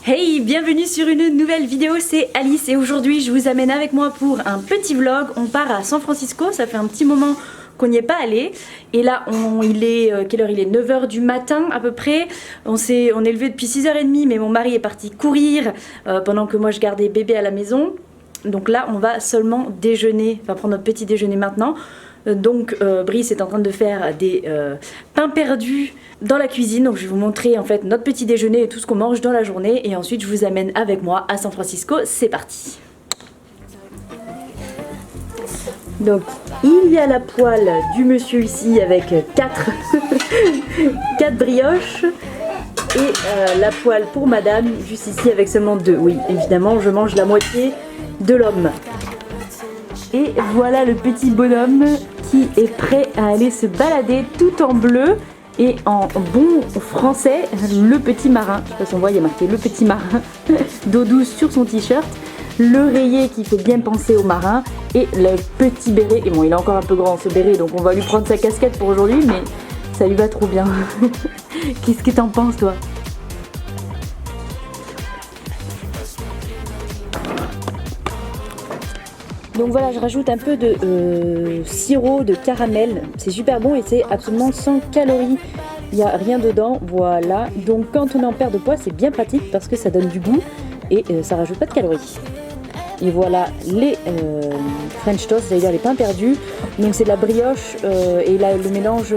Hey, bienvenue sur une nouvelle vidéo, c'est Alice et aujourd'hui je vous amène avec moi pour un petit vlog. On part à San Francisco, ça fait un petit moment qu'on n'y est pas allé et là il est quelle heure? Il est 9 h du matin à peu près. On est levé depuis 6 h 30 mais mon mari est parti courir pendant que moi je gardais bébé à la maison. Donc là on va seulement déjeuner, on va prendre notre petit déjeuner maintenant. Donc Brice est en train de faire des pains perdus dans la cuisine. Donc je vais vous montrer en fait notre petit déjeuner et tout ce qu'on mange dans la journée. Et ensuite je vous amène avec moi à San Francisco. C'est parti. Donc il y a la poêle du monsieur ici avec 4 brioches. Et la poêle pour madame juste ici avec seulement 2. Oui évidemment je mange la moitié de l'homme. Et voilà le petit bonhomme qui est prêt à aller se balader tout en bleu et en bon français, le petit marin. Je sais pas si on voit, il y a marqué le petit marin d'eau douce sur son t-shirt, l'oreiller qui fait bien penser au marin et le petit béret. Et bon, il est encore un peu grand ce béret, donc on va lui prendre sa casquette pour aujourd'hui, mais ça lui va trop bien. Qu'est-ce que t'en penses toi ? Donc voilà, je rajoute un peu de sirop de caramel, c'est super bon et c'est absolument sans calories, il n'y a rien dedans, voilà. Donc quand on est en perte de poids, c'est bien pratique parce que ça donne du goût et ça rajoute pas de calories. Et voilà les French toast, c'est-à-dire les pains perdus. Donc c'est de la brioche et là le mélange,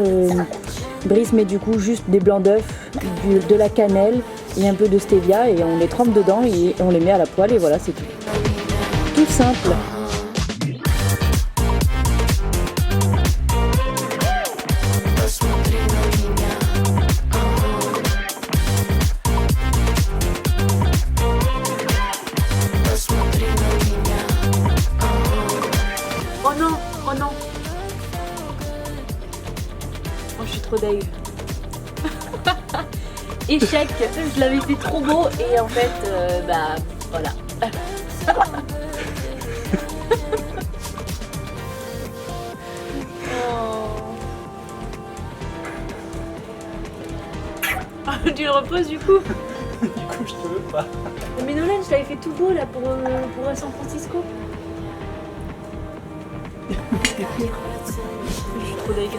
Brice met du coup juste des blancs d'œufs, de la cannelle et un peu de stevia et on les trempe dedans et on les met à la poêle et voilà c'est tout. Tout simple. Oh non. Oh je suis trop deg. Échec, je l'avais fait trop beau et en fait bah voilà. Oh. Tu le reposes du coup? Du coup je te veux pas. Mais Nolan, je l'avais fait tout beau là pour San Francisco. Je suis trop deg.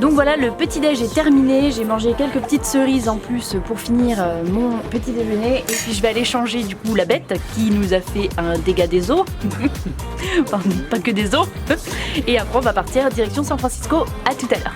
Donc voilà, le petit déj est terminé, j'ai mangé quelques petites cerises en plus pour finir mon petit déjeuner et puis je vais aller changer du coup la bête qui nous a fait un dégât des eaux, enfin pas que des eaux, et après on va partir direction San Francisco, à tout à l'heure.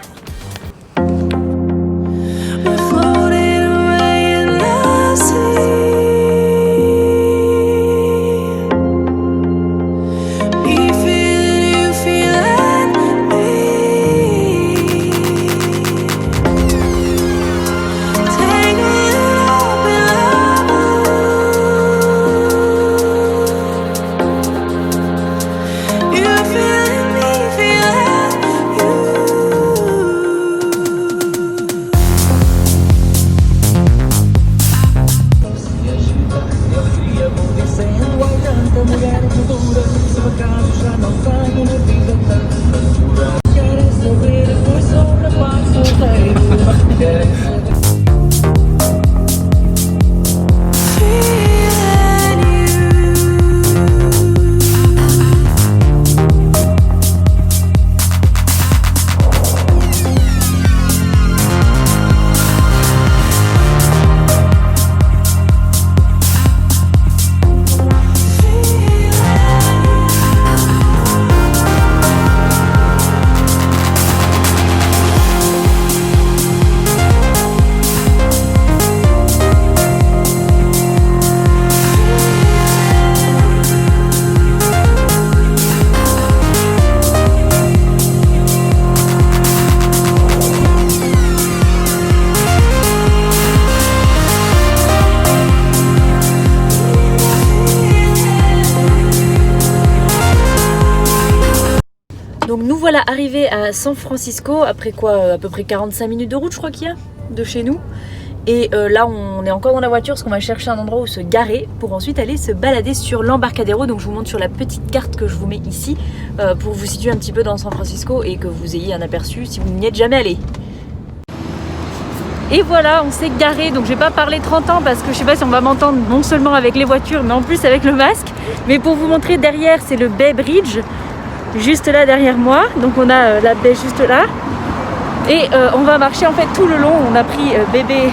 Donc nous voilà arrivés à San Francisco après quoi, à peu près 45 minutes de route je crois qu'il y a de chez nous. Et là on est encore dans la voiture parce qu'on va chercher un endroit où se garer pour ensuite aller se balader sur l'Embarcadero. Donc je vous montre sur la petite carte que je vous mets ici pour vous situer un petit peu dans San Francisco et que vous ayez un aperçu si vous n'y êtes jamais allé. Et voilà, on s'est garé, donc je vais pas parler 30 ans parce que je sais pas si on va m'entendre non seulement avec les voitures mais en plus avec le masque. Mais pour vous montrer, derrière c'est le Bay Bridge, juste là derrière moi, donc on a la baie juste là. Et on va marcher en fait tout le long, on a pris bébé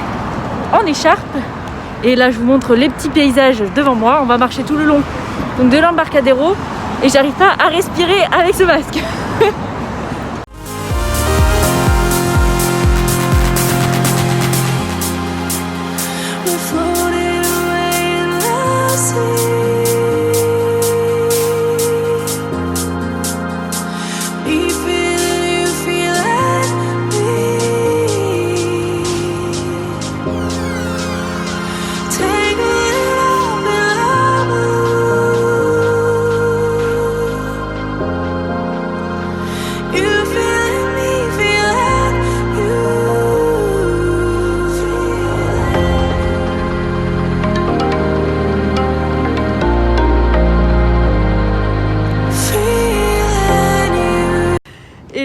en écharpe. Et là je vous montre les petits paysages devant moi, on va marcher tout le long donc de l'Embarcadero et j'arrive pas à respirer avec ce masque. Et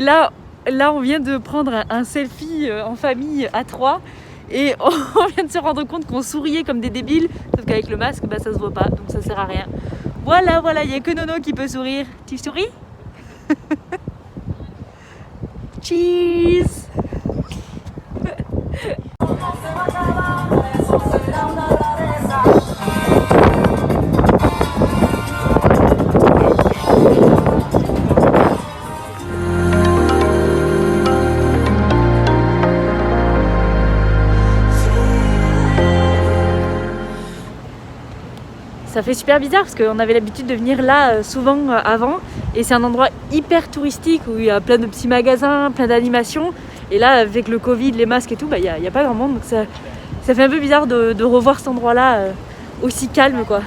là, on vient de prendre un selfie en famille à 3 et on vient de se rendre compte qu'on souriait comme des débiles, sauf qu'avec le masque, bah, ça se voit pas, donc ça sert à rien. Voilà, il n'y a que Nono qui peut sourire. Tu souris? Cheese. Ça fait super bizarre parce qu'on avait l'habitude de venir là souvent avant et c'est un endroit hyper touristique où il y a plein de petits magasins, plein d'animations et là avec le Covid, les masques et tout, il y a pas grand monde donc ça fait un peu bizarre de revoir cet endroit là aussi calme quoi.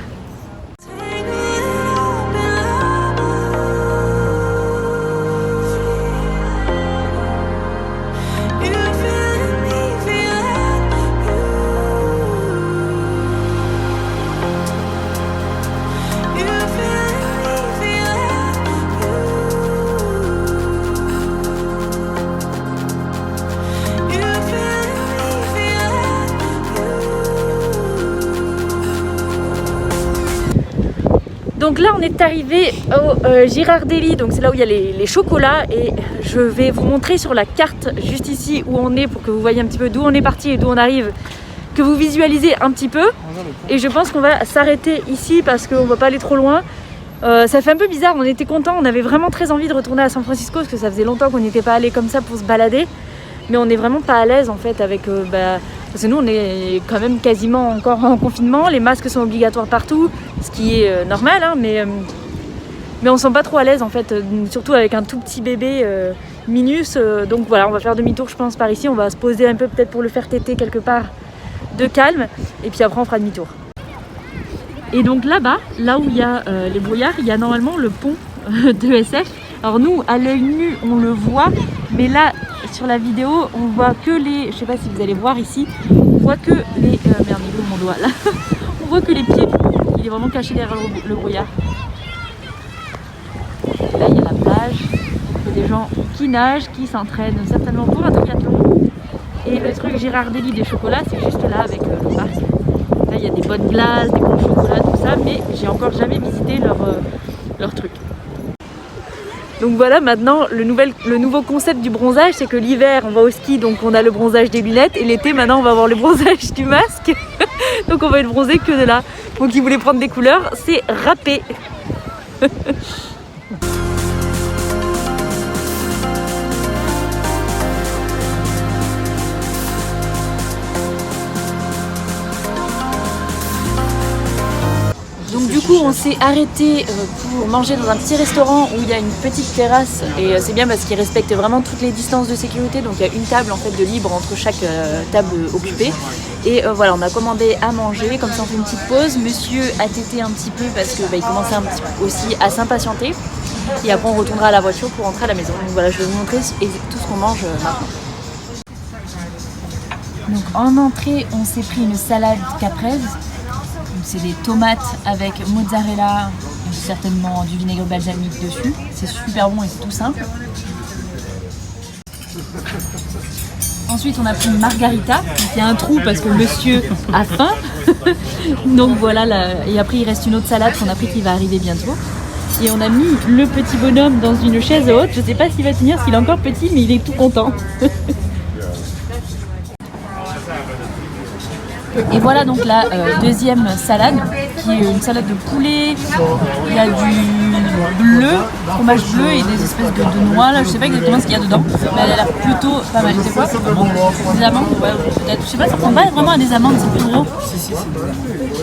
Donc là on est arrivé au Girardelli, donc c'est là où il y a les chocolats et je vais vous montrer sur la carte juste ici où on est pour que vous voyez un petit peu d'où on est parti et d'où on arrive, que vous visualisez un petit peu. Et je pense qu'on va s'arrêter ici parce qu'on ne va pas aller trop loin. Ça fait un peu bizarre, on était contents, on avait vraiment très envie de retourner à San Francisco parce que ça faisait longtemps qu'on n'était pas allé comme ça pour se balader. Mais on n'est vraiment pas à l'aise en fait avec... parce que nous on est quand même quasiment encore en confinement, les masques sont obligatoires partout, ce qui est normal hein, mais on se sent pas trop à l'aise en fait, surtout avec un tout petit bébé minus, donc voilà on va faire demi-tour je pense par ici, on va se poser un peu peut-être pour le faire téter quelque part de calme et puis après on fera demi-tour. Et donc là-bas, là où il y a les brouillards, il y a normalement le pont de SF. Alors nous à l'œil nu on le voit, mais là sur la vidéo on voit que les, je sais pas si vous allez voir ici, on voit que les, merde il est où mon doigt là, on voit que les pieds du pont, il est vraiment caché derrière le brouillard. Là il y a la plage, il y a des gens qui nagent, qui s'entraînent certainement pour un triathlon. Et le truc Girardelli des chocolats c'est juste là avec le parc. Là il y a des bonnes glaces, des bons chocolats, tout ça, mais j'ai encore jamais visité leur truc. Donc voilà, maintenant le nouveau concept du bronzage, c'est que l'hiver on va au ski, donc on a le bronzage des lunettes, et l'été maintenant on va avoir le bronzage du masque. Donc on va être bronzé que de là. Donc ils voulaient prendre des couleurs, c'est râpé. Donc du coup on s'est arrêté pour manger dans un petit restaurant où il y a une petite terrasse et c'est bien parce qu'ils respectent vraiment toutes les distances de sécurité, donc il y a une table en fait de libre entre chaque table occupée et voilà on a commandé à manger, comme ça on fait une petite pause. Monsieur a tété un petit peu parce que il commençait un petit peu aussi à s'impatienter et après on retournera à la voiture pour rentrer à la maison. Donc voilà, je vais vous montrer tout ce qu'on mange maintenant. Donc en entrée on s'est pris une salade caprese. C'est des tomates avec mozzarella et certainement du vinaigre balsamique dessus. C'est super bon et c'est tout simple. Ensuite, on a pris une margarita. Il y a un trou parce que monsieur a faim. Donc voilà, et après il reste une autre salade qu'on a pris qui va arriver bientôt. Et on a mis le petit bonhomme dans une chaise haute. Je sais pas s'il va tenir, parce qu'il est encore petit, mais il est tout content. Et voilà donc la deuxième salade, qui est une salade de poulet. Il y a du bleu, fromage bleu et des espèces de noix. Là, je sais pas exactement ce qu'il y a dedans, mais elle a l'air plutôt pas mal. C'est quoi? Des amandes, ouais, peut-être. Je sais pas, ça ressemble pas vraiment à des amandes, c'est plus gros.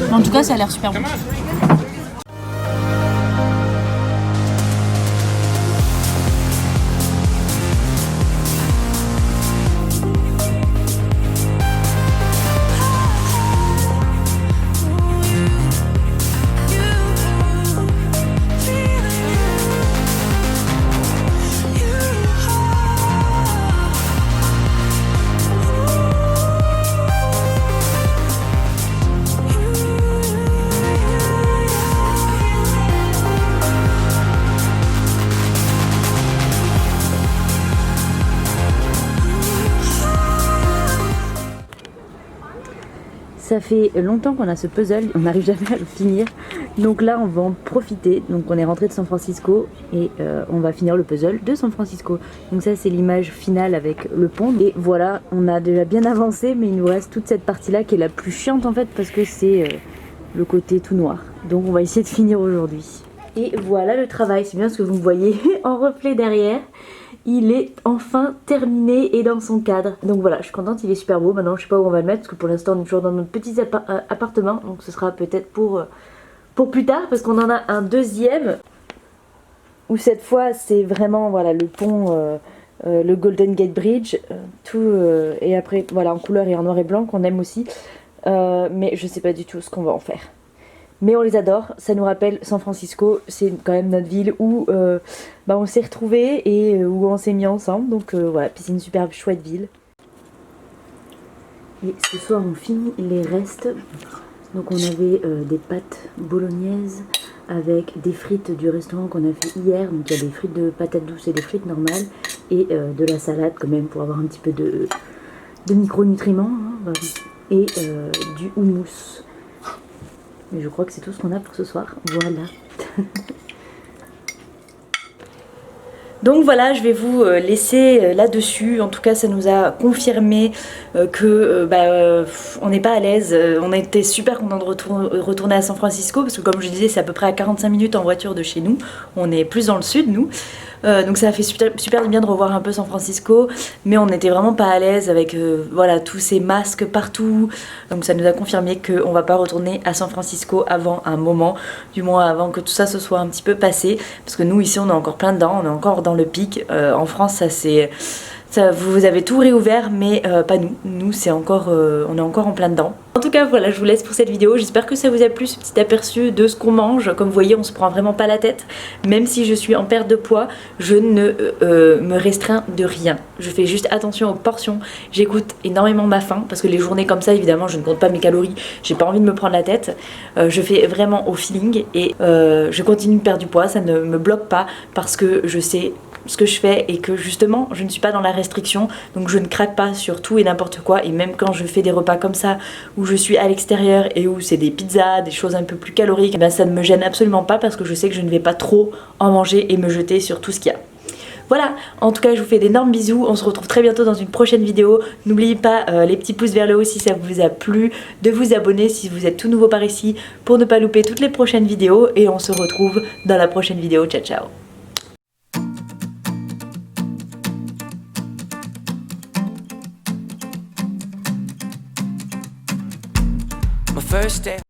Mais en tout cas, ça a l'air super bon. Ça fait longtemps qu'on a ce puzzle, on n'arrive jamais à le finir. Donc là on va en profiter. Donc on est rentré de San Francisco et on va finir le puzzle de San Francisco. Donc ça c'est l'image finale avec le pont. Et voilà, on a déjà bien avancé, mais il nous reste toute cette partie là qui est la plus chiante en fait parce que c'est le côté tout noir. Donc on va essayer de finir aujourd'hui. Et voilà le travail, c'est bien ce que vous me voyez en reflet derrière. Il est enfin terminé et dans son cadre. Donc voilà, je suis contente, il est super beau. Maintenant je sais pas où on va le mettre parce que pour l'instant on est toujours dans notre petit appartement. Donc ce sera peut-être pour plus tard parce qu'on en a un deuxième. Où cette fois c'est vraiment voilà, le pont, le Golden Gate Bridge. Et après voilà en couleur et en noir et blanc qu'on aime aussi. Mais je sais pas du tout ce qu'on va en faire. Mais on les adore, ça nous rappelle San Francisco, c'est quand même notre ville où on s'est retrouvés et où on s'est mis ensemble. Donc voilà, puis c'est une super chouette ville. Et ce soir on finit les restes. Donc on avait des pâtes bolognaises avec des frites du restaurant qu'on a fait hier. Donc il y a des frites de patates douces et des frites normales. Et de la salade quand même pour avoir un petit peu de micronutriments. Hein, et du houmous. Mais je crois que c'est tout ce qu'on a pour ce soir. Voilà. Donc voilà, je vais vous laisser là-dessus. En tout cas, ça nous a confirmé que on n'est pas à l'aise. On était super contents de retourner à San Francisco parce que comme je disais, c'est à peu près à 45 minutes en voiture de chez nous. On est plus dans le sud, nous. Donc ça a fait super bien de revoir un peu San Francisco, mais on n'était vraiment pas à l'aise avec voilà, tous ces masques partout. Donc ça nous a confirmé qu'on va pas retourner à San Francisco avant un moment, du moins avant que tout ça se soit un petit peu passé, parce que nous ici on est encore plein dedans, on est encore dans le pic. En France ça c'est... vous avez tout réouvert, mais pas nous. Nous, c'est encore, on est encore en plein dedans. En tout cas, voilà, je vous laisse pour cette vidéo. J'espère que ça vous a plu, ce petit aperçu de ce qu'on mange. Comme vous voyez, on se prend vraiment pas la tête. Même si je suis en perte de poids, je ne me restreins de rien. Je fais juste attention aux portions. J'écoute énormément ma faim, parce que les journées comme ça, évidemment, je ne compte pas mes calories. J'ai pas envie de me prendre la tête. Je fais vraiment au feeling et je continue de perdre du poids. Ça ne me bloque pas parce que je sais ce que je fais et que justement je ne suis pas dans la restriction, donc je ne craque pas sur tout et n'importe quoi. Et même quand je fais des repas comme ça où je suis à l'extérieur et où c'est des pizzas, des choses un peu plus caloriques, ben ça ne me gêne absolument pas parce que je sais que je ne vais pas trop en manger et me jeter sur tout ce qu'il y a. Voilà, en tout cas je vous fais d'énormes bisous, on se retrouve très bientôt dans une prochaine vidéo. N'oubliez pas les petits pouces vers le haut si ça vous a plu, de vous abonner si vous êtes tout nouveau par ici pour ne pas louper toutes les prochaines vidéos et on se retrouve dans la prochaine vidéo. Ciao ciao. First day